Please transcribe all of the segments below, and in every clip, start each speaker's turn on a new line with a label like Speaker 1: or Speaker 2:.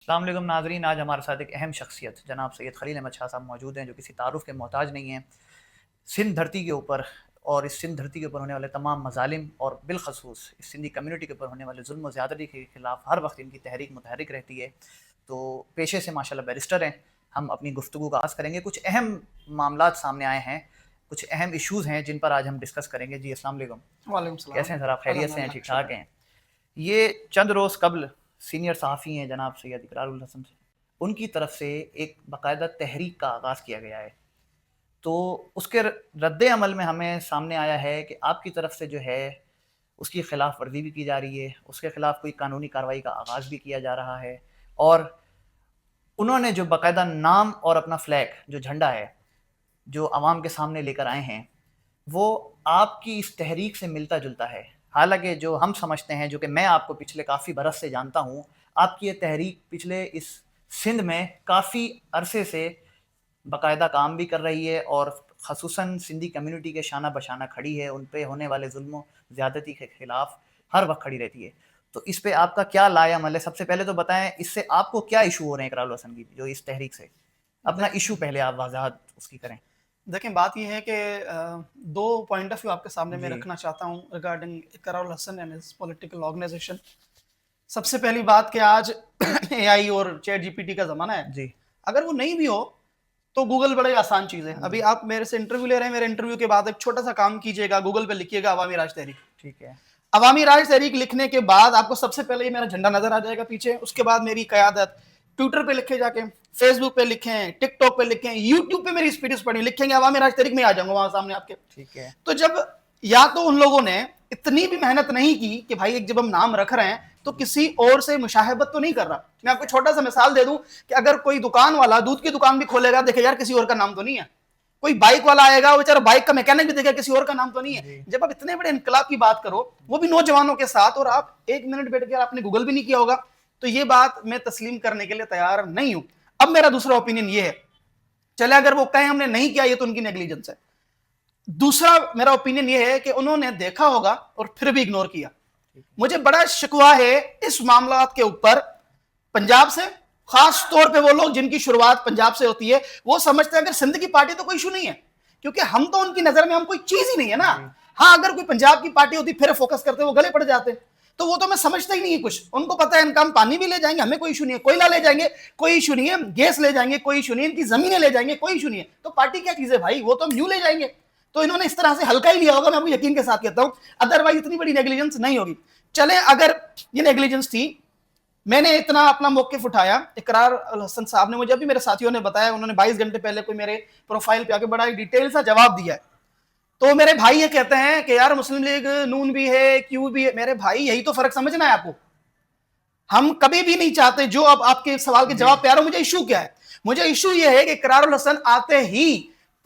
Speaker 1: अस्सलाम वालेकुम नाज़रीन। आज हमारे साथ एक अहम शख्सियत जनाब सैयद खलील अहमद शाह साहब मौजूद हैं, जो किसी तारुफ के मोहताज नहीं हैं। सिंध धरती के ऊपर और इस सिंध धरती के ऊपर होने वाले तमाम मजालिम और बिलखसूस इस सिंधी कम्यूनिटी के ऊपर होने वाले जुल्म और ज़्यादती के खिलाफ हर वक्त इनकी तहरीक मुतहरिक रहती है। तो पेशे से माशाल्लाह बैरिस्टर हैं। हम अपनी गुफ्तगू का आगाज़ करेंगे। कुछ अहम मामलात सामने आए हैं, कुछ अहम इशूज़ हैं जिन पर आज हम डिस्कस करेंगे। जी अस्सलाम वालेकुम।
Speaker 2: वालेकुम
Speaker 1: कैसे
Speaker 2: सलाम।
Speaker 1: हैं सर आप? खैरियत से हैं?
Speaker 2: अल्हम्दुलिल्लाह,
Speaker 1: ठीक ठाक
Speaker 2: शुक्र।
Speaker 1: हैं? ये चंद रोज़ कबल सीनियर सहाफ़ी हैं जनाब सैयद इकरारुल हसन, उनकी तरफ से एक बाकायदा तहरीक का आगाज़ किया गया है। तो उसके रद्द अमल में हमें सामने आया है कि आपकी तरफ से जो है उसकी खिलाफ वर्जी भी की जा रही है, उसके खिलाफ कोई कानूनी कार्रवाई का आगाज़ भी किया जा रहा है। और उन्होंने जो बाकायदा नाम और अपना फ्लैग जो झंडा है, जो आवाम के सामने लेकर आए हैं, वो आपकी इस तहरीक से मिलता जुलता है। हालांकि जो हम समझते हैं, जो कि मैं आपको पिछले काफ़ी बरस से जानता हूँ, आपकी ये तहरीक पिछले इस सिंध में काफ़ी अरसे से बाकायदा काम भी कर रही है और ख़ुसूसन सिंधी कम्युनिटी के शाना बशाना खड़ी है। उन पे होने वाले जुल्म ज़्यादती के ख़िलाफ़ हर वक्त खड़ी रहती है। तो इस पे आपका क्या लाया-अमल है? सबसे पहले तो बताएं, इससे आपको क्या इशू हो रहे हैं इकरारुल हसन की जो इस तहरीक से? अपना
Speaker 2: देख
Speaker 1: इशू पहले आप वज़ाहत उसकी करें।
Speaker 2: देखें, बात ये है कि 2 पॉइंट ऑफ व्यू आपके सामने मैं
Speaker 1: जी।
Speaker 2: रखना चाहता हूँ regarding Ikrarul Hasan and his political organisation. सबसे पहली बात कि आज एआई और चैट जीपीटी का ज़माना है।
Speaker 1: जी।
Speaker 2: अगर वो नहीं भी हो, तो गूगल बड़ी आसान चीज़ है। अभी
Speaker 1: जी।
Speaker 2: आप मेरे से इंटरव्यू ले रहे हैं, मेरे इंटरव्यू के बाद एक छोटा-सा काम कीजिएगा, गूगल पे लिखिएगा अवामी राज तहरीक।
Speaker 1: ठीक है।
Speaker 2: अवामी राज तहरीक लिखने के बाद आपको सबसे पहले ये मेरा झंडा नज़र आ जाएगा पीछे। उसके बाद मेरी क़यादत। ट्विटर पे लिखे जाके, फेसबुक पे लिखें, टिकटॉक पे लिखें, यूट्यूब पे मेरी स्पीचेस पढ़ी, लिखेंगे अवामी राज तहरीक में आ जाऊंगा वहां सामने आपके।
Speaker 1: ठीक है।
Speaker 2: तो जब या तो उन लोगों ने इतनी भी मेहनत नहीं की कि भाई एक जब हम नाम रख रहे हैं तो किसी और से मुशाहबत तो नहीं कर रहा। मैं आपको छोटा सा मिसाल दे दूं कि अगर कोई दुकान वाला दूध की दुकान भी खोलेगा, देखे यार किसी और का नाम तो नहीं है। कोई बाइक वाला आएगा, वो बेचारा बाइक का मैकेनिक भी देखेगा, किसी और का नाम तो नहीं है। जब आप इतने बड़े इनकलाब की बात करो, वो भी नौजवानों के साथ, और आप एक मिनट बैठ के आपने गूगल भी नहीं किया होगा, तो ये बात मैं तस्लीम करने के लिए तैयार नहीं हूं। अब मेरा दूसरा ओपिनियन ये है, चले अगर वो कहें हमने नहीं किया, ये तो उनकी नेग्लिजेंस है। दूसरा मेरा ओपिनियन ये है कि उन्होंने देखा होगा और फिर भी इग्नोर किया। मुझे बड़ा शिकवा है इस मामला के ऊपर पंजाब से, खास तौर पे वो लोग जिनकी शुरुआत पंजाब से होती है। वो समझते हैं अगर सिंध की पार्टी तो कोई इशू नहीं है, क्योंकि हम तो उनकी नजर में हम कोई चीज ही नहीं है ना। हाँ, अगर कोई पंजाब की पार्टी होती फिर फोकस करते, वो गले पड़ जाते। तो वो तो मैं समझता ही नहीं है कुछ। उनको पता है इनका हम पानी भी ले जाएंगे, हमें कोई इशू नहीं है, कोयला ले जाएंगे कोई इशू नहीं है, गैस ले जाएंगे कोई इशू नहीं है, इनकी जमीनें ले जाएंगे कोई इशू नहीं है। तो पार्टी क्या चीज है भाई, वो तो हम यूं ले जाएंगे। तो इन्होंने इस तरह से हल्का ही लिया होगा, मैं आपको यकीन के साथ कहता हूं, अदरवाइज इतनी बड़ी नेग्लिजेंस नहीं होगी। चले अगर ये नेग्लिजेंस थी, मैंने इतना अपना मौकिफ उठाया। इकरार अल हसन साहब ने मुझे, अभी मेरे साथियों ने बताया, उन्होंने 22 घंटे पहले कोई मेरे प्रोफाइल पे आके बड़ा ही डिटेल सा जवाब दिया है। तो मेरे भाई ये कहते हैं कि यार मुस्लिम लीग नून भी है, क्यों भी है। मेरे भाई यही तो फर्क समझना है आपको। हम कभी भी नहीं चाहते, जो अब आपके सवाल के जवाब पे आ रहा हूं, मुझे इशू क्या है? मुझे इशू ये है कि इकरारुल हसन आते ही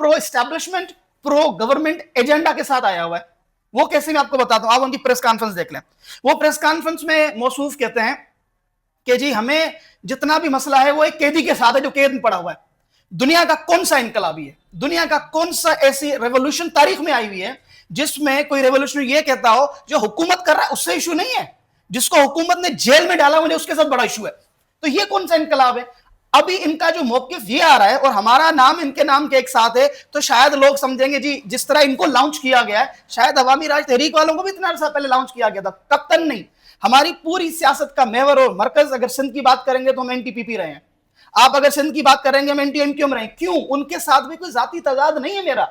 Speaker 2: pro establishment, pro government agenda के साथ आया हुआ है। वो कैसे, मैं आपको बताता हूं। आप उनकी प्रेस कॉन्फ्रेंस देख लें। वो प्रेस कॉन्फ्रेंस में मौसूफ कहते हैं कि जी हमें जितना भी मसला है वो एक कैदी के साथ है जो कैद में पड़ा हुआ है। दुनिया का कौन सा इनकलाबी है, दुनिया का कौन सा ऐसी रेवोल्यूशन तारीख में आई हुई है जिसमें कोई रेवोल्यूशन ये कहता हो जो हुकूमत कर रहा है उससे इशू नहीं है, जिसको हुकूमत ने जेल में डाला मुझे उसके साथ बड़ा इशू है। तो ये कौन सा इनकलाब है? अभी इनका जो मौकिफ ये आ रहा है और हमारा नाम इनके नाम के एक साथ है, तो शायद लोग समझेंगे जी जिस तरह इनको लॉन्च किया गया है, शायद अवामी राज तहरीक वालों को भी इतना अर्सा पहले लॉन्च किया गया था। कप्तान नहीं, हमारी पूरी सियासत का महवर और मरकज, अगर सिंध की बात करेंगे तो हम एनटीपीपी रहे हैं। आप अगर सिंध की बात करेंगे हम एनटीएमक्यू में रहे। क्यों? उनके साथ भी कोई जाती तजाद नहीं है मेरा।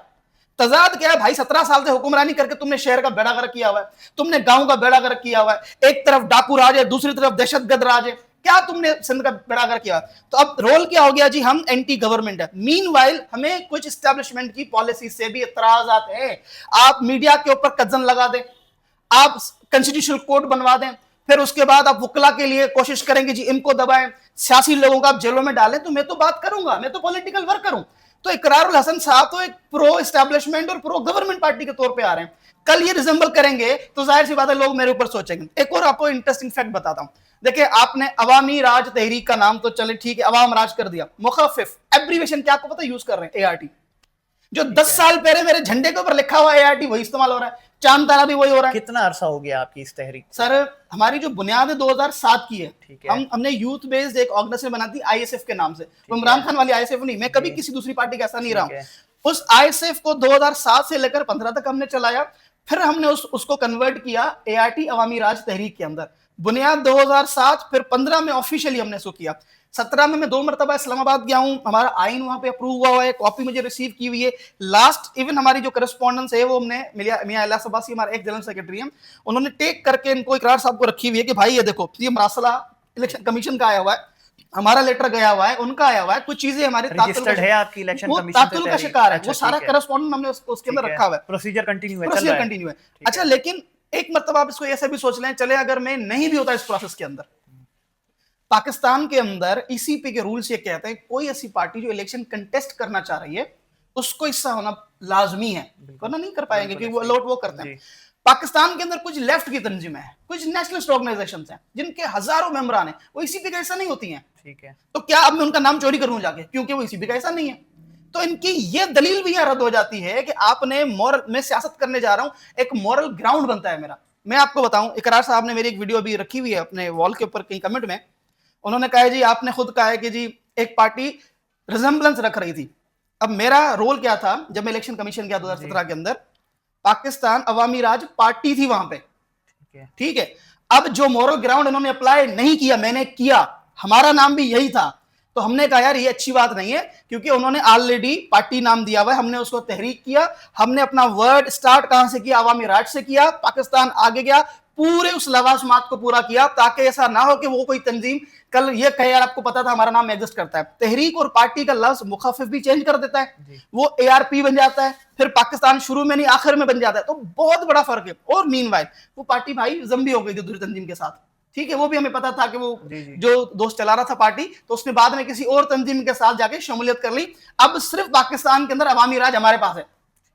Speaker 2: तजाद क्या है भाई, 17 साल से हुक्मरानी करके तुमने शहर का बेड़ा गर्क किया हुआ है, तुमने गांव का बेड़ा गर्क किया हुआ है। एक तरफ डाकू राज है, दूसरी तरफ दहशतगर्द राज है। क्या तुमने सिंध का बेड़ा गर्क किया? तो अब रोल क्या हो गया जी, हम एंटी गवर्नमेंट है। मीनवाइल हमें कुछ एस्टैब्लिशमेंट की पॉलिसी से भी इतराजात हैं। आप मीडिया के ऊपर कज्जन लगा दें, आप कॉन्स्टिट्यूशनल कोड बनवा दें, फिर उसके बाद आप वकला के लिए कोशिश करेंगे जी इनको दबाएं, सियासी लोगों को आप जेलों में डालें, तो मैं तो बात करूंगा, मैं तो पॉलिटिकल वर्कर हूं। तो इकरारुल हसन साहब तो एक प्रो एस्टैब्लिशमेंट और प्रो गवर्नमेंट पार्टी के तौर पे आ रहे हैं। कल ये रिजेंबल करेंगे तो जाहिर सी बात है लोग मेरे ऊपर सोचेंगे। एक और आपको इंटरेस्टिंग फैक्ट बताता हूं। देखिए, आपने अवामी राज तहरीक का नाम तो चले ठीक है, अवाम राज कर दिया, मुखफिफ एब्रीवेशन क्या आपको पता यूज कर रहे हैं? एआरटी। जो 10 साल पहले मेरे झंडे के ऊपर लिखा हुआ एआरटी वही इस्तेमाल हो रहा है। चांद तारा भी वही हो रहा है।
Speaker 1: कितना अरसा हो गया आपकी इस तहरीक?
Speaker 2: सर हमारी जो बुनियाद है 2007 की है।
Speaker 1: ठीक है।
Speaker 2: हमने यूथ बेस्ड एक ऑर्गेनाइजेशन बना दी आईएसएफ के नाम से, वो इमरान खान वाली आईएसएफ नहीं, मैं कभी किसी दूसरी पार्टी का ऐसा नहीं रहा हूं। उस आईएसएफ को 2007 से लेकर 15 तक हमने चलाया, फिर हमने उसको कन्वर्ट किया एआरटी अवामी राज तहरीक के अंदर। बुनियाद 2007, फिर 15 में ऑफिशियली हमने इसको किया। 17 में मैं 2 मरतबा इस्लामाबाद गया हूं, हमारा आइन वहां पे अप्रूव हुआ हुआ है, कॉपी मुझे रिसीव की हुई है। लास्ट इवन हमारी जो करस्पॉन्डेंस है वो हमने मियां अल्लाह सबासी हमारे एक जनरल सेक्रेटरी हैं, उन्होंने टेक करके इनको इकरार साहब को रखी हुई है कि भाई ये देखो ये मरासला इलेक्शन कमीशन का आया हुआ है, हमारा लेटर गया हुआ है, उनका आया हुआ है, कुछ चीजें हमारे
Speaker 1: रजिस्टर्ड है आपकी इलेक्शन
Speaker 2: वो
Speaker 1: कमीशन
Speaker 2: तात्तुल का शिकार है, वो सारा
Speaker 1: ठीक है।
Speaker 2: करस्पॉन्डेंट हमने उसके अंदर रखा हुआ है,
Speaker 1: प्रोसीजर कंटिन्यू है, चल
Speaker 2: प्रोसीजर
Speaker 1: रहा है।
Speaker 2: कंटिन्यू है। अच्छा, लेकिन एक मरतबा आप इसको ऐसे भी सोच लें, चले अगर मैं नहीं भी होता इस प्रोसेस के अंदर, पाकिस्तान के अंदर ईसीपी के रूल्स ये कहते हैं कोई ऐसी पार्टी जो इलेक्शन कंटेस्ट करना चाह रही है उसको हिस्सा होना लाजमी है, वरना नहीं कर पाएंगे क्योंकि वो अलॉट वो करते हैं। पाकिस्तान के अंदर कुछ लेफ्ट की तंजीमें हैं, कुछ नेशनलिस्ट ऑर्गेनाइजेशंस हैं जिनके हजारों मेंबरान हैं, वो ईसीपी का हिस्सा नहीं होती हैं।
Speaker 1: ठीक है।
Speaker 2: तो क्या अब मैं उनका नाम चोरी करूं जाके क्योंकि वो ईसीपी का हिस्सा नहीं है? तो इनकी ये दलील भी यहां रद्द हो जाती है कि आपने मॉरल, मैं सियासत करने जा रहा हूं, एक मॉरल ग्राउंड बनता है मेरा। मैं आपको बताऊं, इकरार साहब ने मेरी एक वीडियो अभी रखी हुई है अपने वॉल के ऊपर, कहीं कमेंट में उन्होंने कहा है जी आपने खुद कहा है कि जी एक पार्टी रिजेंबलेंस रख रही थी। अब मेरा रोल क्या था जब मैं इलेक्शन कमीशन गया 2017 के अंदर, पाकिस्तान अवामी राज पार्टी थी वहां पे, ठीक है। अब जो मॉरल ग्राउंड इन्होंने अप्लाई नहीं किया, मैंने किया, हमारा नाम भी यही था, तो हमने कहा यार ये अच्छी बात नहीं है क्योंकि उन्होंने ऑलरेडी पार्टी नाम दिया हुआ है, हमने उसको तहरीक किया, हमने अपना वर्ड स्टार्ट कहां से किया, अवामी राज से किया, पाकिस्तान आगे गया, पूरे उस लवाजमात को पूरा किया ताकि ऐसा ना हो कि वो कोई तंजीम कल ये कहे यार आपको पता था हमारा नाम एग्जिस्ट करता है। तहरीक और पार्टी का लफ्ज मुखाफिफ भी चेंज कर देता है, वो एआरपी बन जाता है, फिर पाकिस्तान शुरू में नहीं आखिर में बन जाता है, तो बहुत बड़ा फर्क है। और मीनवाइल वो पार्टी भाई जम्बी हो गई थी दूसरी तंजीम के साथ, ठीक है, वो भी हमें पता था कि वो जो दोस्त चला रहा था पार्टी, तो उसने बाद में किसी और तंजीम के साथ जाके शमूलियत कर ली। अब सिर्फ पाकिस्तान के अंदर अवामी राज हमारे पास है,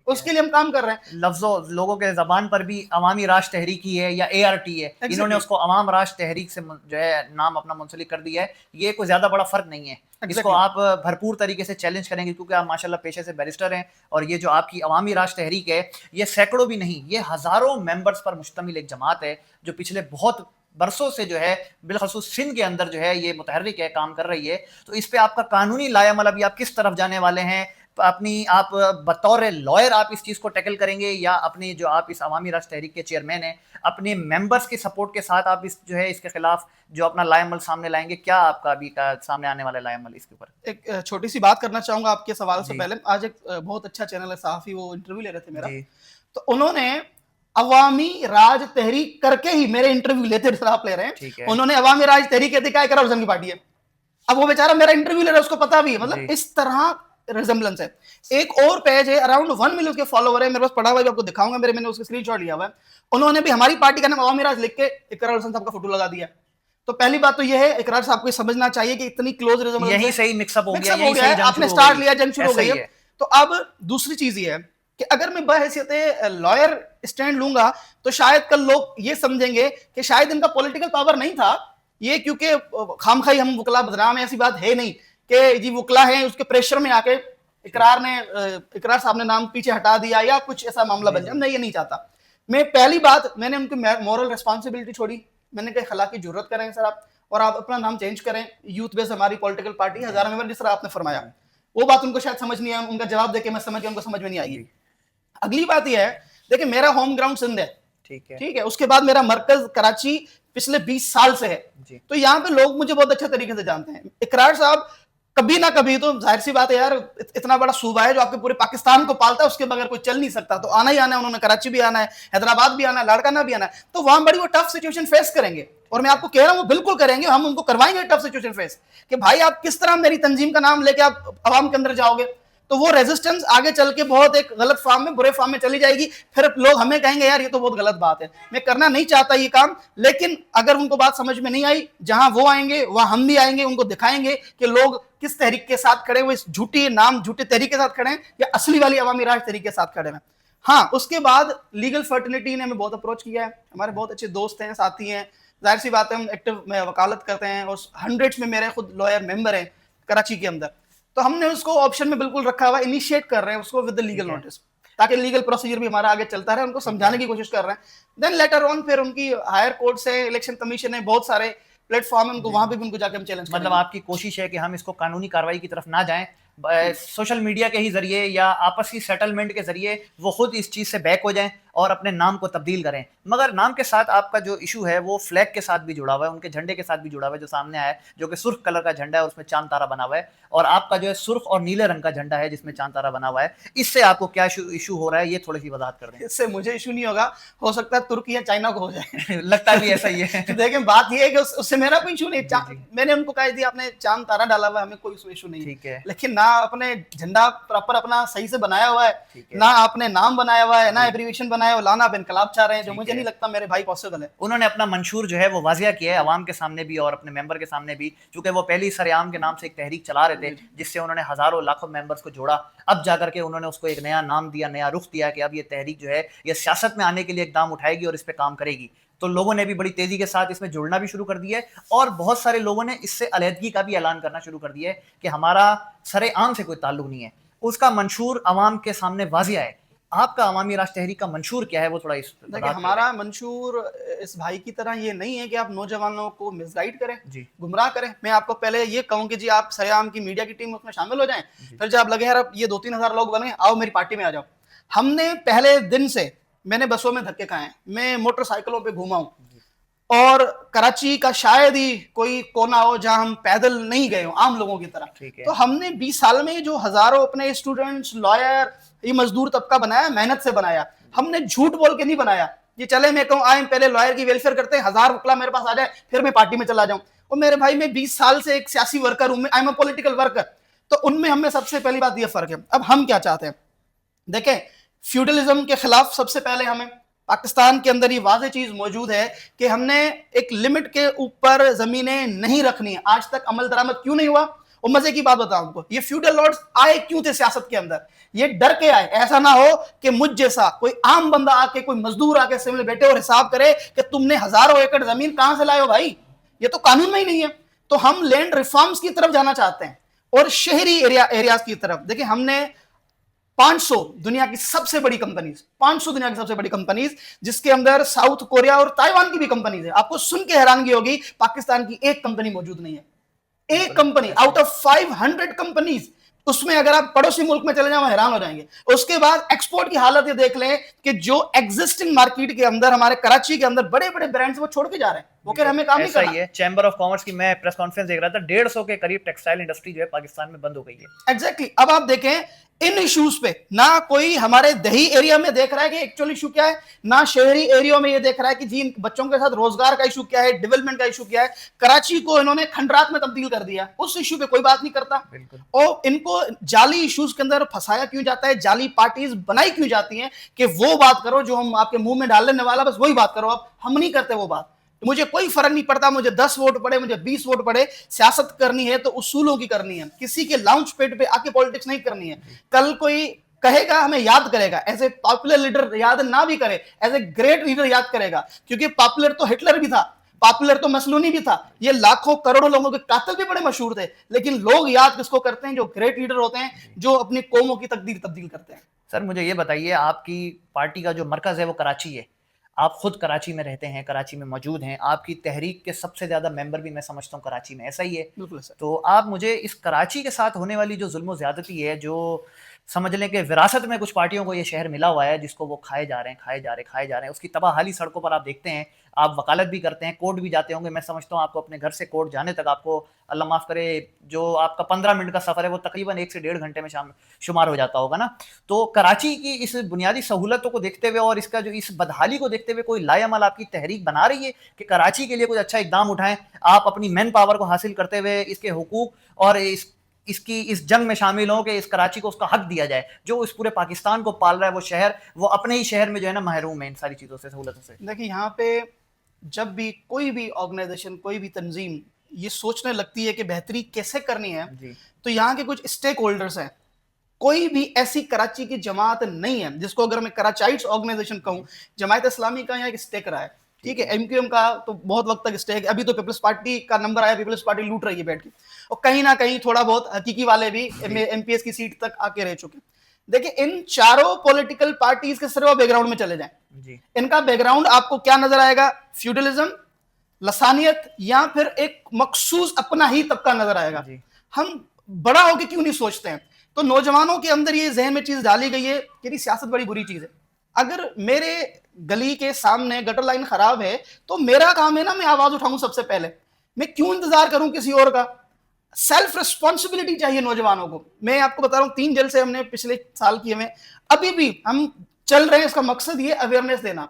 Speaker 2: उसके लिए हम काम कर रहे हैं।
Speaker 1: लफ्जों लोगों के जबान पर भी अवामी राज तहरीक ही है या एआरटी है, इन्होंने उसको अवाम राज तहरीक से जो है नाम अपना मुंसलिक कर दिया है। ये कोई ज्यादा बड़ा फर्क नहीं है, इसको आप भरपूर तरीके से चैलेंज करेंगे क्योंकि आप माशाल्लाह पेशे से बैरिस्टर हैं। और ये जो आपकी अवामी राज तहरीक है ये सैकड़ों भी नहीं, ये हजारों मेंबर्स पर मुश्तमिल एक जमात है जो पिछले बहुत बरसों से जो है बिलखसूस सिंध के अंदर जो है ये मुतहर्रिक है, काम कर रही है। तो इस पे आपका कानूनी लायामल अभी आप किस तरफ जाने वाले हैं? अपनी आप बतौर लॉयर आप इस चीज़ को टैकल करेंगे या अपनी जो आप इस अवामी राज तहरीक के चेयरमैन हैं अपने मेंबर्स की सपोर्ट के साथ आप इस जो है इसके खिलाफ जो अपना लायामल सामने लाएंगे? क्या आपका अभी का सामने आने वाला लायामल इसके ऊपर?
Speaker 2: एक छोटी सी बात करना चाहूंगा आपके सवाल से पहले। आज एक बहुत अच्छा चैनल है सहाफी, वो इंटरव्यू ले रहे थे मेरा, तो उन्होंने अवामी राज तहरीक करके ही मेरे इंटरव्यू लेते आप ले रहे हैं, उन्होंने अवामी राज तहरीक कहते क्या इकरार हुसैन की पार्टी है। अब वो बेचारा मेरा इंटरव्यू ले रहा है, उसको पता भी है, मतलब इस तरह रिजेंबलेंस है। एक और पेज है अराउंड 1 मिलियन के फॉलोवर है, मेरे पास पड़ा हुआ है, आपको दिखाऊंगा, मैंने उसका स्क्रीनशॉट लिया हुआ है। उन्होंने भी हमारी पार्टी का नाम अवामी राज लिख के इकरार हुसैन साहब का फोटो लगा दिया। तो पहली बात तो यह है इकरार साहब को समझना चाहिए कि इतनी क्लोज रिजेंबलेंस,
Speaker 1: यही सही मिक्सअप हो गया,
Speaker 2: यही सही जंग आपने स्टार्ट लिया, जंग शुरू हो गई है। तो अब दूसरी चीज ये है कि अगर मैं बहैसियत लॉयर स्टैंड लूंगा तो शायद कल लोग ये समझेंगे कि शायद इनका पॉलिटिकल पावर नहीं था, ये क्योंकि खामखाई हम वकला बदनाम है, ऐसी बात है नहीं कि जी वकला है उसके प्रेशर में आके इकरार साहब ने नाम पीछे हटा दिया या कुछ ऐसा मामला बन जाए। मैं ये नहीं चाहता। मैं पहली बात मैंने उनकी मॉरल रिस्पॉन्सिबिलिटी छोड़ी, मैंने कहा खला की जरूरत करें सर आप, और आप अपना नाम चेंज करें, यूथ बेस हमारी पॉलिटिकल पार्टी, हजारों मेंबर, जिस तरह आपने फरमाया। वो बात उनको शायद समझ नहीं आई, उनका जवाब देके मैं समझ गया उनको समझ में नहीं आएगी। अगली बात यह है, देखिए मेरा होम ग्राउंड सिंध है, ठीक है, उसके बाद मेरा मरकज कराची पिछले 20 साल से है, तो यहाँ पे लोग मुझे बहुत अच्छे तरीके से जानते हैं। इकरार साहब कभी ना कभी, तो जाहिर सी बात है यार, इतना बड़ा सूबा है जो आपके पूरे पाकिस्तान को पालता है, उसके बगैर कोई चल नहीं सकता, तो आना ही आना है, उन्होंने कराची भी आना है, हैदराबाद भी आना है, लाड़काना भी आना है, तो वहां बड़ी वो टफ सिचुएशन फेस करेंगे। और मैं आपको कह रहा हूं वो बिल्कुल करेंगे, हम उनको करवाएंगे टफ सिचुएशन फेस कि भाई आप किस तरह मेरी तंजीम का नाम लेके आप अवाम के अंदर जाओगे, तो वो रेजिस्टेंस आगे चल के बहुत एक गलत फॉर्म में, बुरे फॉर्म में चली जाएगी, फिर लोग हमें कहेंगे यार ये तो बहुत गलत बात है। मैं करना नहीं चाहता ये काम, लेकिन अगर उनको बात समझ में नहीं आई, जहां वो आएंगे वहां हम भी आएंगे, उनको दिखाएंगे कि लोग किस तहरीक के साथ खड़े हुए, झूठी नाम झूठे तहरीक के साथ खड़े हैं या असली वाली अवामी राज तहरीक के साथ खड़े हैं। हाँ, उसके बाद लीगल फर्टिलिटी ने हमें बहुत अप्रोच किया है, हमारे बहुत अच्छे दोस्त हैं, साथी हैं, जाहिर सी बात है हम एक्टिव में वकालत करते हैं और हंड्रेड्स में मेरे खुद लॉयर मेंबर हैं कराची के अंदर, तो हमने उसको ऑप्शन में बिल्कुल रखा हुआ, इनिशिएट कर रहे हैं उसको विद द लीगल नोटिस। ताकि लीगल प्रोसीजर भी हमारा आगे चलता रहे, उनको समझाने की कोशिश कर रहे हैं। देन लेटर ऑन फिर उनकी हायर कोर्ट से, इलेक्शन कमीशन है, बहुत सारे प्लेटफॉर्म है, उनको वहां पे भी उनको जाके हम चैलेंज
Speaker 1: मतलब आपकी कोशिश है कि हम इसको कानूनी कार्रवाई की तरफ ना जाएं, सोशल मीडिया के ही जरिए या आपसी सेटलमेंट के जरिए वो खुद इस चीज से बैक हो जाएं और अपने नाम को तब्दील करें। मगर नाम के साथ आपका जो इशू है वो फ्लैग के साथ भी जुड़ा हुआ है, उनके झंडे के साथ भी जुड़ा हुआ है, जो सामने आया है, जो कि सुर्ख कलर का झंडा है, उसमें चांद तारा बना हुआ है, और आपका जो है सुर्ख और नीले रंग का झंडा है जिसमें चांद तारा बना हुआ है। इससे आपको क्या इशू हो रहा है, ये थोड़ी सी वजाहत कर दें।
Speaker 2: इससे मुझे इशू नहीं होगा, हो सकता है तुर्की या चाइना को हो जाए।
Speaker 1: लगता भी ऐसा ही है।
Speaker 2: तो देखें, बात ये है कि उससे मेरा कोई इशू नहीं। मैंने उनको कहा थी आपने चांद तारा डाला हुआ है, हमें कोई इशू नहीं,
Speaker 1: ठीक है,
Speaker 2: लेकिन ना अपने झंडा प्रॉपर अपना सही से बनाया हुआ है, ना आपने नाम बनाया हुआ है, ना एब्रीविएशन बनाया हुआ, लाना आप इनकलाब चाह रहे हैं, जो मुझे नहीं लगता मेरे भाई पॉसिबल है।
Speaker 1: उन्होंने अपना मंशूर जो है वो वाजिया किया है अवाम के सामने भी और अपने मेंबर के सामने भी, चूंकि वो पहली सरेआम के नाम से एक तहरीक चला रहे थे जिससे उन्होंने हजारों लाखों मेंबर्स को जोड़ा। अब जाकर के उन्होंने उसको एक नया नाम दिया, नया रुख दिया कि अब ये तहरीक जो है ये सियासत में आने के लिए इकदाम उठाएगी और इस पर काम करेगी। तो लोगों ने भी बड़ी तेजी के साथ इसमें जुड़ना भी शुरू कर दिया है और बहुत सारे लोगों ने इससे अलहदगी का भी ऐलान करना शुरू कर दिया है कि हमारा सरेआम से कोई ताल्लुक नहीं है। उसका मंशूर अवाम के सामने वाजिया है। आपका अवामी राष्ट्र तहरीक का मंशूर क्या है, वो थोड़ा इस
Speaker 2: देखिए, हमारा मंशूर इस भाई की तरह ये नहीं है कि आप नौजवानों को मिसगाइड करें, गुमराह करें। मैं आपको पहले ये कहूं कि जी आप सरेआम की मीडिया की टीम उसमें शामिल हो जाएं, फिर जब लगे यार अब ये 2-3 हजार लोग बने, आओ मेरी पार्टी में आ जाओ। हमने पहले दिन से, मैंने बसों में धक्के खाए हैं, मैं मोटरसाइकिलों पे घूमा हूं, और कराची का शायद ही कोई कोना हो जहां हम पैदल नहीं गए हो आम लोगों की तरह। तो हमने 20 साल में जो हजारों अपने स्टूडेंट्स, लॉयर, ये मजदूर तबका बनाया, मेहनत से बनाया। हमने झूठ बोल के नहीं बनाया। ये चले मैं कहूं आए पहले लॉयर की वेलफेयर करते हैं, 1000 वकला मेरे पास आ जाए, फिर मैं पार्टी में चला जाऊं। और मेरे भाई, मैं 20 साल से एक सियासी वर्कर हूं, I am a political worker. तो उनमें हमें सबसे पहली बात ये फर्क है। अब हम क्या चाहते हैं, देखें, फ्यूडलिज्म के खिलाफ सबसे पहले हमें पाकिस्तान के अंदर ये वाज़ेह चीज मौजूद है कि हमने एक लिमिट के ऊपर जमीनें नहीं रखनी है। आज तक अमल दरामद क्यों नहीं हुआ? और मजे की बात बताऊं आपको, ये फ्यूडल लॉर्ड्स आए क्यों थे सियासत के अंदर? ये डर के आए, ऐसा ना हो कि मुझ जैसा कोई आम बंदा आके, कोई मजदूर आके सिविल बैठे और हिसाब करे कि तुमने हजारों एकड़ जमीन कहां से लाए हो भाई, ये तो कानून में ही नहीं है। तो हम लैंड रिफॉर्म्स की तरफ जाना चाहते हैं और शहरी एरियाज की तरफ। देखिए, हमने 500 दुनिया की सबसे बड़ी कंपनीज, 500 दुनिया की सबसे बड़ी कंपनीज, जिसके अंदर साउथ कोरिया और ताइवान की भी कंपनीज है। आपको सुन के हैरानगी होगी, पाकिस्तान की एक कंपनी मौजूद नहीं है। एक कंपनी आउट ऑफ 500 कंपनीज, उसमें अगर आप पड़ोसी मुल्क में चले जाओ हैरान हो जाएंगे। उसके बाद एक्सपोर्ट की हालत ये देख लें कि जो एग्जिस्टिंग मार्केट के अंदर, हमारे कराची के अंदर बड़े बड़े ब्रांड्स वो छोड़ के जा रहे हैं, वो कह रहे हमें काम नहीं करना।
Speaker 1: ऐसा ही है। चैम्बर ऑफ कॉमर्स की मैं प्रेस कॉन्फ्रेंस देख रहा था, 150 के करीब टेक्सटाइल इंडस्ट्री जो है पाकिस्तान में बंद हो गई है।
Speaker 2: एग्जैक्टली। अब आप देखें, इन इश्यूज पे ना कोई हमारे दही एरिया में देख रहा है कि एक्चुअली इशू क्या है, ना शहरी एरिया में ये देख रहा है कि जी इन बच्चों के साथ रोजगार का इशू क्या है, डेवलपमेंट का इशू क्या है। कराची को इन्होंने खंडरात में तब्दील कर दिया, उस इशू पे कोई बात नहीं करता। और इनको जाली इश्यूज के अंदर फंसाया क्यों जाता है, जाली पार्टीज बनाई क्यों जाती हैं कि वो बात करो जो हम आपके मुंह में डाल लेने वाला, बस वही बात करो। अब हम नहीं करते वो बात। तो मुझे कोई फर्क नहीं पड़ता, मुझे 10 वोट पड़े, मुझे 20 वोट पड़े, सियासत करनी है तो उसूलों की करनी है, किसी के लाउंज पेड पे आके पॉलिटिक्स नहीं करनी है। कल कोई कहेगा हमें याद करेगा, एज ए पॉपुलर लीडर याद ना भी करे, एज ए ग्रेट लीडर याद करेगा। क्योंकि पॉपुलर तो हिटलर भी था, पॉपुलर तो मसलूनी भी था, ये लाखों करोड़ों लोगों के कातिल भी बड़े मशहूर थे। लेकिन लोग याद किसको करते हैं? जो ग्रेट लीडर होते हैं, जो अपनी कौमों की तकदीर तब्दील करते हैं।
Speaker 1: सर मुझे ये बताइए, आपकी पार्टी का जो मरकज है वो कराची है, आप खुद कराची में रहते हैं, कराची में मौजूद हैं, आपकी तहरीक के सबसे ज्यादा मेंबर भी मैं समझता हूँ कराची में, ऐसा ही है?
Speaker 2: बिल्कुल सर।
Speaker 1: तो आप मुझे इस कराची के साथ होने वाली जो जुल्म ज्यादती है, जो समझ लें कि विरासत में कुछ पार्टियों को ये शहर मिला हुआ है जिसको वो खाए जा रहे हैं, उसकी तबाहाली सड़कों पर आप देखते हैं, आप वकालत भी करते हैं, कोर्ट भी जाते होंगे। मैं समझता हूँ आपको अपने घर से कोर्ट जाने तक आपको, अल्लाह माफ़ करे, जो आपका 15 मिनट का सफ़र है वो तकरीबन 1 से 1.5 घंटे में शुमार हो जाता होगा ना। तो कराची की इस बुनियादी सहूलतों को देखते हुए और इसका जो इस बदहाली को देखते हुए कोई लाएअमल आपकी तहरीक बना रही है कि कराची के लिए कुछ अच्छा इकदाम उठाएं, आप अपनी मैन पावर को हासिल करते हुए इसके हुकूक और इसकी इस जंग में शामिल हो कि इस कराची को उसका हक दिया जाए, जो इस पूरे पाकिस्तान को पाल रहा है वो शहर, वो अपने ही शहर में जो है ना महरूम है इन सारी चीज़ों से, सहूलतों से।
Speaker 2: देखिए, यहाँ पे जब भी कोई भी ऑर्गेनाइजेशन, कोई भी तंजीम ये सोचने लगती है कि बेहतरी कैसे करनी है, तो यहाँ के कुछ स्टेक होल्डर्स हैं। कोई भी ऐसी कराची की जमात नहीं है जिसको अगर मैं कराचाइट्स ऑर्गेनाइजेशन कहूँ, जमात इस्लामी का यहाँ एक स्टेक रहा है, ठीक है, एमक्यूएम का तो बहुत वक्त तक स्टेक, अभी तो पीपल्स पार्टी का नंबर आया, पीपल्स पार्टी लूट रही है बैठ के, और कहीं ना कहीं थोड़ा बहुत हकीकी वाले भी एमपीएस की सीट तक आके रह चुके। देखिए इन चारों पॉलिटिकल पार्टीज के सिर्फ बैकग्राउंड में चले जाएं,
Speaker 1: जी
Speaker 2: इनका बैकग्राउंड आपको क्या नजर आएगा? फ्यूडलिज्म, लसानियत, या फिर एक मखसूस अपना ही तबका नजर आएगा।
Speaker 1: जी
Speaker 2: हम बड़ा होके क्यों नहीं सोचते हैं? तो नौजवानों के अंदर ये जहन में चीज डाली गई है कि सियासत बड़ी बुरी चीज है। अगर मेरे गली के सामने गटर लाइन खराब है तो मेरा काम है ना, मैं आवाज उठाऊं सबसे पहले। मैं क्यों इंतजार करूं किसी और का? सेल्फ रिस्पॉन्सिबिलिटी चाहिए नौजवानों को। मैं आपको बता रहा हूं 3 जलसे हमने पिछले साल किए हैं, अभी भी हम चल रहे हैं। इसका मकसद ये अवेयरनेस देना।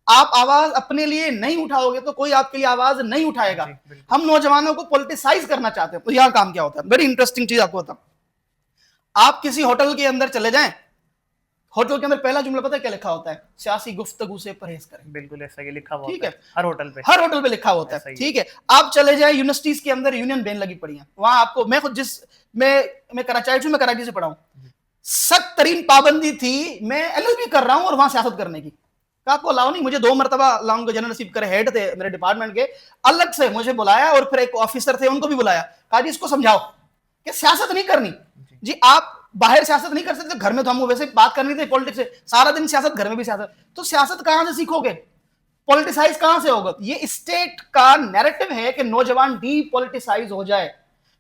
Speaker 2: आप आवाज अपने लिए नहीं उठाओगे तो कोई आपके लिए आवाज नहीं उठाएगा। हम नौजवानों को पॉलिटिसाइज करना चाहते हैं। तो यहां काम क्या होता है? बड़ी इंटरेस्टिंग चीज आपको बताऊं। आप किसी होटल के अंदर चले जाएं, होटल के अंदर पहला जुमला पता है क्या लिखा होता है? सियासी गुफ्तगू से परहेज करें।
Speaker 1: बिल्कुल ऐसा ही लिखा हुआ
Speaker 2: ठीक
Speaker 1: होता
Speaker 2: है,
Speaker 1: हर होटल पे,
Speaker 2: हर होटल पे लिखा होता है। ठीक है, आप चले जाए यूनिवर्सिटीज के अंदर, यूनियन बेन लगी पड़ी है वहां आपको। मैं खुद मैं कराची से पढ़ा हूं, सख्त तरीन पाबंदी थी। मैं एलएलबी कर रहा हूं और वहां सियासत करने की। आपको अलाउ नहीं। मुझे 2 मरतबा अलाउ, जनरल नसीब करे हेड थे मेरे डिपार्टमेंट के, अलग से मुझे बुलाया और फिर एक ऑफिसर थे उनको भी बुलाया। कहा जी इसको समझाओ कि सियासत नहीं करनी। जी आप बाहर सियासत नहीं कर सकते, घर में तो हमको वैसे बात करनी थी पॉलिटिक्स से, सारा दिन सियासत, घर में भी सियासत। तो सियासत कहां से सीखोगे? पॉलिटिसाइज कहां से होगा? ये स्टेट का नैरेटिव है कि नौजवान डीपॉलिटिसाइज हो जाए,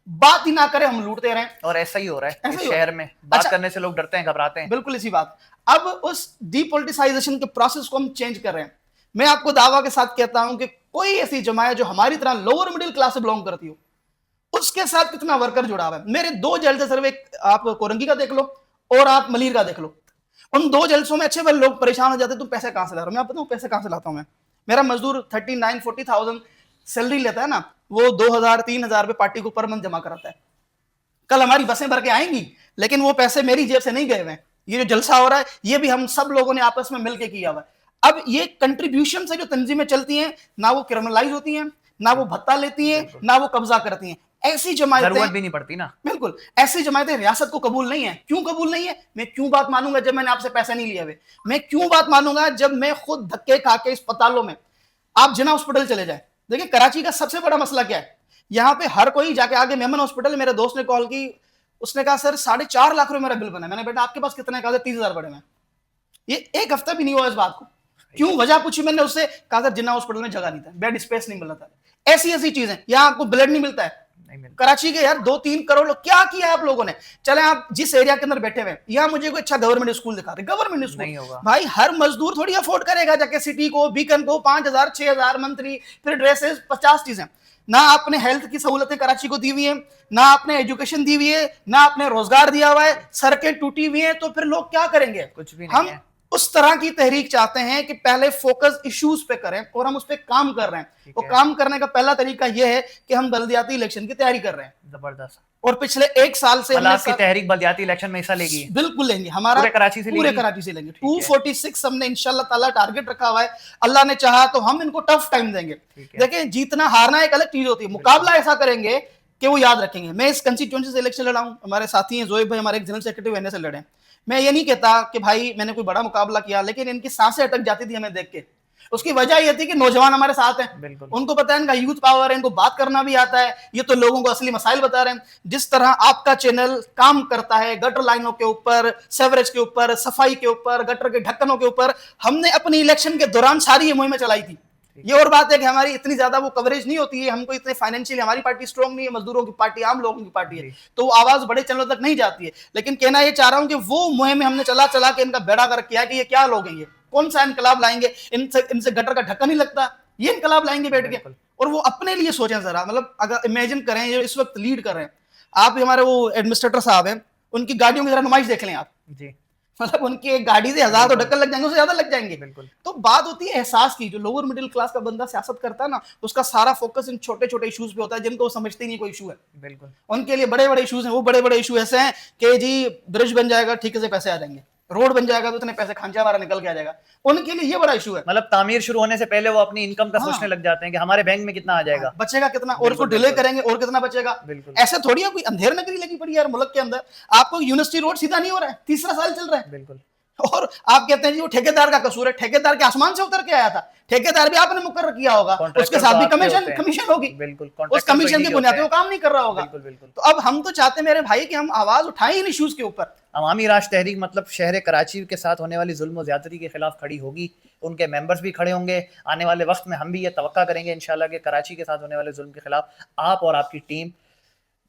Speaker 2: बात ही ना करे, हम लूटते रहें।
Speaker 1: और ऐसा ही हो रहा है
Speaker 2: ऐसा
Speaker 1: इस
Speaker 2: ही
Speaker 1: शहर में। बात
Speaker 2: अच्छा,
Speaker 1: करने से लोग डरते हैं, घबराते हैं।
Speaker 2: बिल्कुल इसी बात। अब उस डीपॉलिटिसाइजेशन के प्रोसेस को हम चेंज कर रहे हैं। मैं आपको दावा के साथ कहता हूं कि कोई ऐसी जमात जो हमारी तरह लोअर मिडिल क्लास से बिलोंग करती हो, उसके साथ कितना वर्कर जुड़ा हुआ है। मेरे 2 जलसे सिर्फ, एक आप कोरंगी का देख लो और आप मलीर का देख लो। उन 2 जलसों में अच्छे भले लोग परेशान हो जाते, तुम पैसे कहां से ला रहे हो? मैं बताऊं पैसे कहां से लाता हूं मैं। मेरा मजदूर 39-40,000 सैलरी लेता है ना, वो 2,000-3,000 रुपए पार्टी को पर मंथ जमा कराता है। कल हमारी बसें भर के आएंगी, लेकिन वो पैसे मेरी जेब से नहीं गए हुए। ये जो जलसा हो रहा है ये भी हम सब लोगों ने आपस में मिलकर किया हुआ है। अब ये कंट्रीब्यूशन से जो तंजीमें चलती हैं, ना वो क्रिमिनलाइज होती हैं, ना वो भत्ता लेती हैं, ना वो कब्जा करती हैं। ऐसी जमायतें,
Speaker 1: जरूरत भी नहीं पड़ती ना।
Speaker 2: बिल्कुल ऐसी जमायतें रियासत को कबूल नहीं है। क्यों कबूल नहीं है? मैं क्यों बात मानूंगा जब मैंने आपसे पैसे नहीं लिए हुए? मैं क्यों बात मानूंगा जब मैं खुद धक्के खा के अस्पतालों में, आप जिना हॉस्पिटल चले जाए, देखिए कराची का सबसे बड़ा मसला क्या है, यहां पे हर कोई जाके आगे मेमन हॉस्पिटल, मेरे दोस्त ने कॉल की, उसने कहा सर 4.5 लाख रुपए मेरा बिल बना। मैंने बेटा आपके पास कितना है? कहा 30,000 पड़े में। ये 1 हफ्ता भी नहीं हुआ इस बात को। क्यों? वजह पूछी मैंने उससे, कहा सर जिन्ना हॉस्पिटल में जगह नहीं था, बेड स्पेस नहीं मिल रहा था। ऐसी ऐसी चीजें, यहां आपको ब्लड नहीं मिलता है। कराची के यार 2-3 करोड़ लोग, क्या किया आप लोगों ने? चले आप जिस एरिया के अंदर बैठे हुए, यहां मुझे कोई अच्छा गवर्नमेंट स्कूल दिखा दे। गवर्नमेंट स्कूल नहीं होगा भाई, हर मजदूर थोड़ी अफोर्ड करेगा जाके सिटी को, बीकन को 5,000 6,000 मंथली, फिर ड्रेसेस, 50 चीजें। ना आपने हेल्थ की सहूलतें कराची को दी हुई है, ना आपने एजुकेशन दी हुई है, ना आपने रोजगार दिया हुआ है, सड़कें टूटी हुई हैं, तो फिर लोग क्या करेंगे?
Speaker 1: कुछ भी नहीं
Speaker 2: हम
Speaker 1: है।
Speaker 2: उस तरह की तहरीक चाहते हैं कि पहले फोकस इश्यूज पे करें, और हम उस पे काम कर रहे हैं। तो काम करने का पहला तरीका यह है कि हम बल्दियाती इलेक्शन की तैयारी कर रहे हैं।
Speaker 1: जबरदस्त।
Speaker 2: और पिछले 1 साल से
Speaker 1: आपकी तहरीक बल्दियाती इलेक्शन में हिस्सा लेगी?
Speaker 2: बिल्कुल लेंगे। हमारा पूरे कराची से लेंगे। 246 हमने इंशाल्लाह ताला टारगेट रखा हुआ है। अल्लाह ने चाहा तो हम इनको टफ टाइम देंगे। देखिए जीतना हारना एक अलग चीज होती है, मुकाबला ऐसा करेंगे कि वो याद रखेंगे। मैं इस कंस्टिट्यूएंसी से इलेक्शन लड़ा हूं, हमारे साथी हैं जोएब भाई, हमारे एक जनरल सेक्रेटरी एनए से लड़े। मैं ये नहीं कहता कि भाई मैंने कोई बड़ा मुकाबला किया, लेकिन इनकी सांसें अटक जाती थी हमें देख के। उसकी वजह यह थी कि नौजवान हमारे साथ हैं, उनको पता है इनका यूथ पावर है, इनको बात करना भी आता है, ये तो लोगों को असली मसाइल बता रहे हैं। जिस तरह आपका चैनल काम करता है गटर लाइनों के ऊपर, सेवरेज के ऊपर, सफाई के ऊपर, गटर के ढक्कनों के ऊपर, हमने अपनी इलेक्शन के दौरान सारी ये मुहिमें चलाई थी। ये और बात है कि हमारी इतनी ज्यादा वो कवरेज नहीं होती है, हमको इतने फाइनेंशियली, हमारी पार्टी स्ट्रॉन्ग नहीं है, मजदूरों की पार्टी, आम लोगों की पार्टी है, तो आवाज बड़े चैनलों तक नहीं जाती है। लेकिन कहना ये चाह रहा हूं कि वो मुहिम हमने चला चला के इनका बेड़ा कर किया कि ये क्या लोग हैं, ये कौन सा इनकलाब लाएंगे, इनसे गटर का ढक्कन नहीं लगता, ये इनकलाब लाएंगे बैठ के। और वो अपने लिए सोचें जरा, मतलब अगर इमेजिन करें ये इस वक्त लीड कर रहे हैं, आप हमारे वो एडमिनिस्ट्रेटर साहब हैं, उनकी गाड़ियों की जरा नुमाइश देख लें आप जी, मतलब उनकी एक गाड़ी से 1000 तो ढक्कन लग जाएंगे, उससे ज्यादा लग जाएंगे। बिल्कुल। तो बात होती है एहसास की। जो लोअर मिडिल क्लास का बंदा सियासत करता है ना, उसका सारा फोकस इन छोटे छोटे इश्यूज पे होता है जिनको वो समझते ही नहीं कोई इशू है। बिल्कुल। उनके लिए बड़े बड़े इश्यूज हैं। वो बड़े बड़े इशू ऐसे हैं कि जी ब्रिज बन जाएगा ठीक से पैसे आ जाएंगे, रोड बन जाएगा तो इतने पैसे खांचा हमारा निकल के आ जाएगा। उनके लिए ये बड़ा इशू है।
Speaker 1: मतलब तामीर शुरू होने से पहले वो अपनी इनकम का सोचने लग जाते हैं कि हमारे बैंक में कितना आ जाएगा,
Speaker 2: बचेगा कितना, और उसको डिले करेंगे और कितना बचेगा। ऐसे थोड़ी है कोई अंधेर नगरी लगी पड़ी है यार मुल्क के अंदर। आपको यूनिवर्सिटी रोड सीधा नहीं हो रहा है, 3रा साल चल रहा है। बिल्कुल। और आप कहते हैं जी वो ठेकेदार का कसूर है। ठेकेदार के आसमान से उतर के आया था, ठेकेदार भी आपने मुकर्रर किया होगा, उसके
Speaker 1: कॉन्ट्रैक्टर
Speaker 2: साथ
Speaker 1: तो
Speaker 2: भी
Speaker 1: आपके
Speaker 2: कमीशन
Speaker 1: होते हैं।
Speaker 2: कमीशन होगी,
Speaker 1: बिल्कुल,
Speaker 2: उस
Speaker 1: कॉन्ट्रैक्टर तो
Speaker 2: कमीशन
Speaker 1: इन्हीं
Speaker 2: की
Speaker 1: के
Speaker 2: बुनियाद
Speaker 1: होते
Speaker 2: पे वो
Speaker 1: हैं।
Speaker 2: काम नहीं कर रहा होगा।
Speaker 1: बिल्कुल, बिल्कुल।
Speaker 2: तो अब हम तो चाहते हैं मेरे भाई कि हम आवाज उठाएं इन इश्यूज के ऊपर।
Speaker 1: अवामी राज तहरीक मतलब शहर कराची के साथ होने वाली जुल्म और ज़्यादती के खिलाफ खड़ी होगी, उनके मेंबर्स भी खड़े होंगे। आने वाले वक्त में हम भी ये तवक्का करेंगे इंशाल्लाह कि कराची के साथ होने वाले जुल्म के खिलाफ आप और आपकी टीम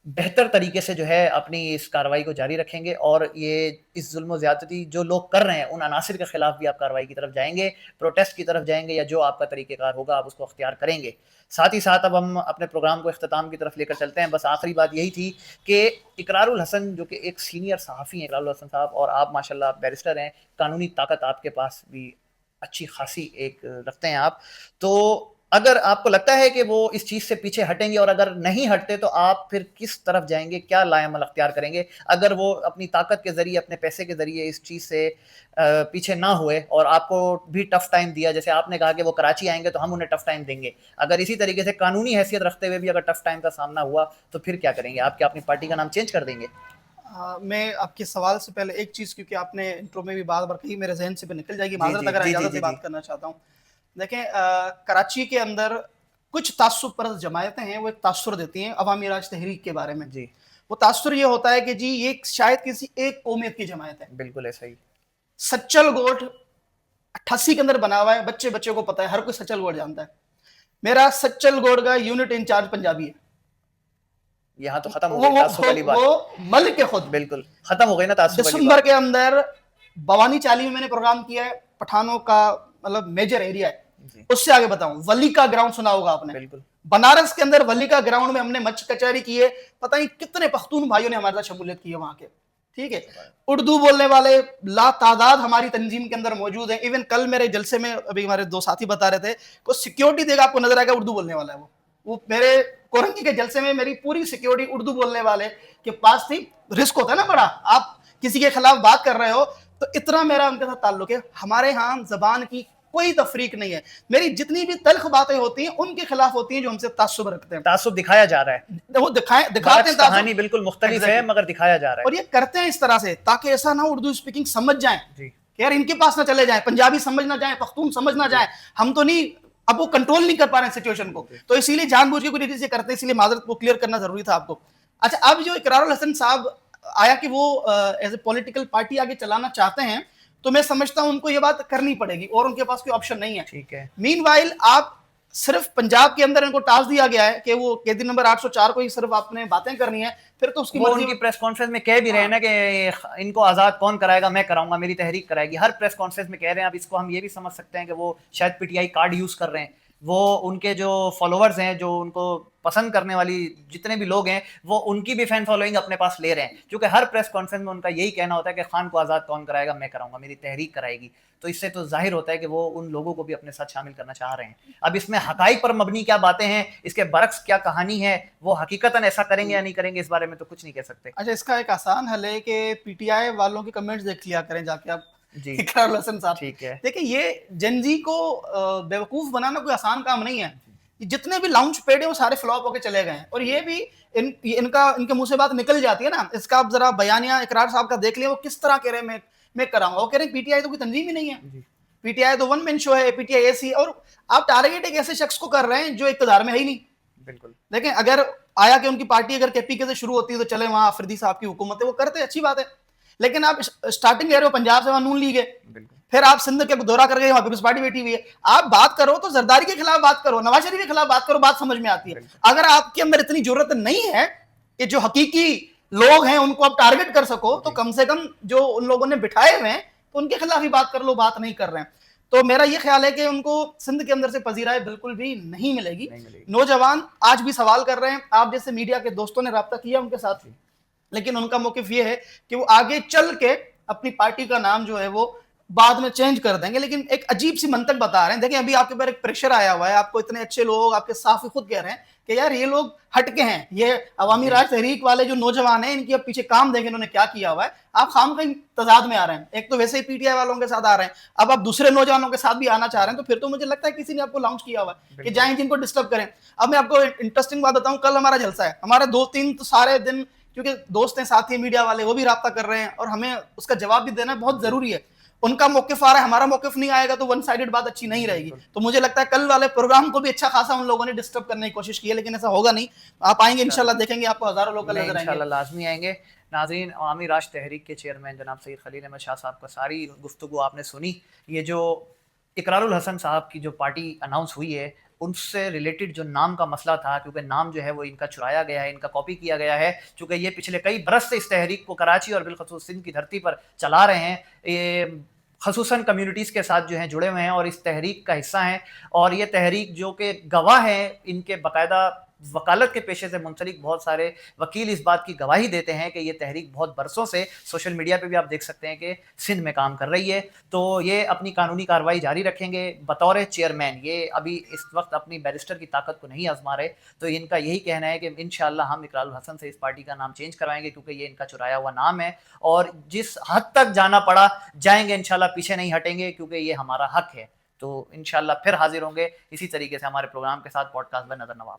Speaker 1: बेहतर तरीके से जो है अपनी इस कार्रवाई को जारी रखेंगे, और ये इस जुल्म और ज़्यादती जो लोग कर रहे हैं उन अनासिर के खिलाफ भी आप कार्रवाई की तरफ जाएंगे, प्रोटेस्ट की तरफ जाएंगे, या जो आपका तरीक़ेकार होगा आप उसको अख्तियार करेंगे। साथ ही साथ अब हम अपने प्रोग्राम को इख्तिताम की तरफ लेकर चलते हैं। बस आखिरी बात यही थी कि इकरारुल हसन जो कि एक सीनियर सहाफ़ी हैं, इकरारुल हसन साहब, और आप माशाल्लाह बैरिस्टर हैं, कानूनी ताकत आपके पास भी अच्छी खासी एक रखते हैं आप। तो अगर आपको लगता है कि वो इस चीज़ से पीछे हटेंगे, और अगर नहीं हटते तो आप फिर किस तरफ जाएंगे, क्या लाएअमल अख्तियार करेंगे अगर वो अपनी ताकत के ज़रिए, अपने पैसे के ज़रिए इस चीज़ से पीछे ना हुए और आपको भी टफ टाइम दिया? जैसे आपने कहा कि वो कराची आएंगे तो हम उन्हें टफ टाइम देंगे, अगर इसी तरीके से कानूनी हैसियत रखते हुए भी अगर टफ टाइम का सामना हुआ तो फिर क्या करेंगे? आप क्या अपनी पार्टी का नाम चेंज कर देंगे?
Speaker 2: मैं आपके सवाल से पहले एक चीज़, क्योंकि आपने इंट्रो में भी बार बार कही, मेरे जहन से भी निकल जाएगी,
Speaker 1: जी
Speaker 2: माजरत
Speaker 1: जी
Speaker 2: अगर
Speaker 1: जी जी
Speaker 2: इजाज़त
Speaker 1: जी
Speaker 2: से
Speaker 1: जी
Speaker 2: बात करना चाहता हूँ। देखें, कराची के अंदर कुछ तासुब परस्त जमायतें हैं, वो एक तासुर देती हैं अवामी राज तहरीक के बारे में।
Speaker 1: जी,
Speaker 2: वो तासुर ये होता है कि जी ये शायद किसी एक कौमियत की जमायत है।
Speaker 1: बिल्कुल ऐसा ही।
Speaker 2: सच्चल गोट 88 के अंदर बना हुआ है, बच्चे बच्चे को पता है, हर कोई सच्चल गोट जानता है। मेरा सच्चल गोट का यूनिट इंचार्ज पंजाबी है।
Speaker 1: यहाँ तो खत्म हो
Speaker 2: वो
Speaker 1: गई तासुब वाली बात।
Speaker 2: वो मलिक के खुद
Speaker 1: बिल्कुल खत्म हो गई ना तासुब वाली
Speaker 2: दिसंबर
Speaker 1: बात।
Speaker 2: के अंदर बवानी चाली में मैंने प्रोग्राम किया है, पठानों का मतलब मेजर एरिया है।
Speaker 1: जी,
Speaker 2: उससे आगे बताऊं, वली का ग्राउंड सुना होगा आपने,
Speaker 1: बिल्कुल।
Speaker 2: बनारस के अंदर वली का ग्राउंड में हमने मच कचहरी की है, पता नहीं कितने पख्तून भाइयों ने हमारे साथ शमूलियत की है वहां के। ठीक है, उर्दू बोलने वाले ला तादाद हमारी तंजीम के अंदर मौजूद हैं। इवन कल मेरे जलसे में अभी हमारे दो साथी बता रहे थे को सिक्योरिटी देगा आपको नजर आएगा उर्दू बोलने वाला है। वो मेरे कोरंगी के जलसे में मेरी पूरी सिक्योरिटी उर्दू बोलने वाले के पास थी। रिस्क होता है ना बड़ा, आप किसी के खिलाफ बात कर रहे हो, तो इतना मेरा उनके साथ ताल्लुक है। हमारे यहाँ जबान की कोई तफरीक नहीं है, मेरी जितनी भी तल्ख बातें होती हैं उनके खिलाफ होती हैं जो हमसे तासुब रखते हैं।
Speaker 1: तासुब दिखाया जा रहा है,
Speaker 2: वो दिखाते हैं
Speaker 1: कहानी बिल्कुल मुख्तलिफ है
Speaker 2: Exactly.
Speaker 1: मगर दिखाया जा रहा है।
Speaker 2: और ये करते हैं इस तरह से ताकि ऐसा ना उर्दू स्पीकिंग समझ जाए
Speaker 1: जी,
Speaker 2: कि यार इनके पास ना चले जाए, पंजाबी समझ ना जाए, पख्तून समझ ना जाए, हम तो नहीं, अब वो कंट्रोल नहीं कर पा रहे हैं सिचुएशन को, तो इसीलिए जानबूझ के कुछ चीजें करते हैं, इसलिए माजरत को क्लियर करना जरूरी था आपको। अच्छा, अब जो इकरारुल हसन साहब आया कि वो एज ए पॉलिटिकल पार्टी आगे चलाना चाहते हैं, तो मैं समझता हूं उनको ये बात करनी पड़ेगी और उनके पास कोई ऑप्शन नहीं है।
Speaker 1: ठीक है।
Speaker 2: मीनवाइल आप सिर्फ पंजाब के अंदर इनको टास्क दिया गया है कि वो कैदी नंबर 804 को ही सिर्फ आपने बातें करनी है, फिर तो उसकी
Speaker 1: वो
Speaker 2: मर्जी।
Speaker 1: उनकी प्रेस कॉन्फ्रेंस में कह भी रहे हैं ना कि इनको आज़ाद कौन कराएगा, मैं कराऊंगा, मेरी तहरीक कराएगी, हर प्रेस कॉन्फ्रेंस में कह रहे हैं। अब इसको हम ये भी समझ सकते हैं कि वो शायद पीटीआई कार्ड यूज़ कर रहे हैं, वो उनके जो फॉलोअर्स हैं, जो उनको पसंद करने वाली जितने भी लोग हैं, वो उनकी भी फैन फॉलोइंग अपने पास ले रहे हैं, क्योंकि हर प्रेस कॉन्फ्रेंस में उनका यही कहना होता है कि खान को आज़ाद कौन कराएगा, मैं कराऊंगा, मेरी तहरीक कराएगी। तो इससे तो जाहिर होता है कि वो उन लोगों को भी अपने साथ शामिल करना चाह रहे हैं। अब इसमें हकाइक पर मबनी क्या बातें हैं, इसके बरक्स क्या कहानी है, वो हकीकतन ऐसा करेंगे या नहीं करेंगे, इस बारे में तो कुछ नहीं कह सकते।
Speaker 2: अच्छा, इसका एक आसान हल है कि पीटीआई वालों के कमेंट्स देख लिया करें जाके आप
Speaker 1: जी,
Speaker 2: इकरारुल हसन साहब।
Speaker 1: ठीक है।
Speaker 2: देखिए, ये जनजी को बेवकूफ बनाना कोई आसान काम नहीं है। जितने भी लाउंज पेड है वो सारे फ्लॉप होके चले गए हैं, और ये भी इनके मुंह से बात निकल जाती है ना। इसका आप जरा बयानिया इकरार साहब का देख लिया, वो किस तरह कह रहे हैं मैं कराऊंगा। वो कह रहे हैं पीटीआई तो कोई तंजीम ही नहीं है, पीटीआई तो वन मैन शो है, पीटीआई ऐसी, और आप टारगेट एक ऐसे शख्स को कर रहे हैं जो इक़्तिदार में है ही नहीं।
Speaker 1: बिल्कुल।
Speaker 2: देखें, अगर आया कि उनकी पार्टी अगर केपीके से शुरू होती है तो चले वहां अफरीदी साहब की हुकूमत है, वो करते अच्छी बात है, लेकिन आप स्टार्टिंग कह रहे हो पंजाब से वहां नून लीग है, फिर आप सिंध के दौरा कर गए, वहां पीपल्स पार्टी बैठी हुई है। आप बात करो तो जरदारी के खिलाफ बात करो, नवाज शरीफ के खिलाफ बात करो, बात समझ में आती है। अगर आपके अंदर इतनी जरूरत नहीं है कि जो हकीकी लोग हैं उनको आप टारगेट कर सको, तो कम से कम जो उन लोगों ने बिठाए हुए हैं तो उनके खिलाफ ही बात कर लो, बात नहीं कर रहे हैं। तो मेरा ये ख्याल है कि उनको सिंध के अंदर से पजीराई बिल्कुल भी नहीं मिलेगी। नौजवान आज भी सवाल कर रहे हैं, आप जैसे मीडिया के दोस्तों ने रब्ता किया उनके साथ, लेकिन उनका मौकिफ ये है कि वो आगे चल के अपनी पार्टी का नाम जो है वो बाद में चेंज कर देंगे। लेकिन एक अजीब सी मंतक बता रहे हैं। देखिए, अभी आपके ऊपर एक प्रेशर आया हुआ है, आपको इतने अच्छे लोग आपके साफ खुद कह रहे हैं कि यार ये लोग हटके हैं, ये अवामी राज तहरीक वाले जो नौजवान हैं, इनकी अब पीछे काम देखें इन्होंने क्या किया हुआ है। आप खाम कहीं तजाद में आ रहे हैं, एक तो वैसे ही पीटीआई वालों के साथ आ रहे हैं, अब आप दूसरे नौजवानों के साथ भी आना चाह रहे हैं, तो फिर तो मुझे लगता है किसी ने आपको लॉन्च किया हुआ है कि जाएं जिनको डिस्टर्ब करें। अब मैं आपको इंटरेस्टिंग बात बताऊं, कल हमारा जलसा है, हमारे 2-3 तो सारे दिन, क्योंकि दोस्त हैं साथी मीडिया वाले, वो भी रब्ता कर रहे हैं और हमें उसका जवाब भी देना बहुत जरूरी है। उनका मौकिफ आ रहा है, हमारा मौकिफ नहीं आएगा, तो वन साइडेड बात अच्छी नहीं रहेगी। तो मुझे लगता है कल वाले प्रोग्राम को भी अच्छा खासा उन लोगों ने डिस्टर्ब करने की कोशिश की है, लेकिन ऐसा होगा नहीं। आप आएंगे इंशाल्लाह, देखेंगे आपको हजारों लोग नजर आएंगे
Speaker 1: इंशाल्लाह लाजमी आएंगे। नाज़रीन, अवामी राष्ट्र तहरीक के चेयरमैन जनाब सैयद खलील अहमद शाह साहब का सारी गुफ्तगू आपने सुनी। ये जो इकरारुल हसन साहब की जो पार्टी अनाउंस हुई है, उनसे रिलेटेड जो नाम का मसला था, क्योंकि नाम जो है वो इनका चुराया गया है, इनका कॉपी किया गया है, चूँकि ये पिछले कई बरस से इस तहरीक को कराची और बिलखसूस सिंध की धरती पर चला रहे हैं। ये खसूसन कम्युनिटीज़ के साथ जो हैं जुड़े हुए हैं और इस तहरीक का हिस्सा हैं, और ये तहरीक जो कि गवाह हैं, इनके बाकायदा वकालत के पेशे से मुंसलिक बहुत सारे वकील इस बात की गवाही देते हैं कि ये तहरीक बहुत बरसों से, सोशल मीडिया पे भी आप देख सकते हैं कि सिंध में काम कर रही है। तो ये अपनी कानूनी कार्रवाई जारी रखेंगे बतौर चेयरमैन। ये अभी इस वक्त अपनी बैरिस्टर की ताकत को नहीं आजमा रहे, तो इनका यही कहना है कि इंशाल्लाह हम इकरारुल हसन से इस पार्टी का नाम चेंज करवाएंगे, क्योंकि ये इनका चुराया हुआ नाम है, और जिस हद तक जाना पड़ा जाएंगे इंशाल्लाह, पीछे नहीं हटेंगे, क्योंकि ये हमारा हक है। तो इंशाल्लाह फिर हाजिर होंगे इसी तरीके से हमारे प्रोग्राम के साथ। पॉडकास्ट में नजर नवाब।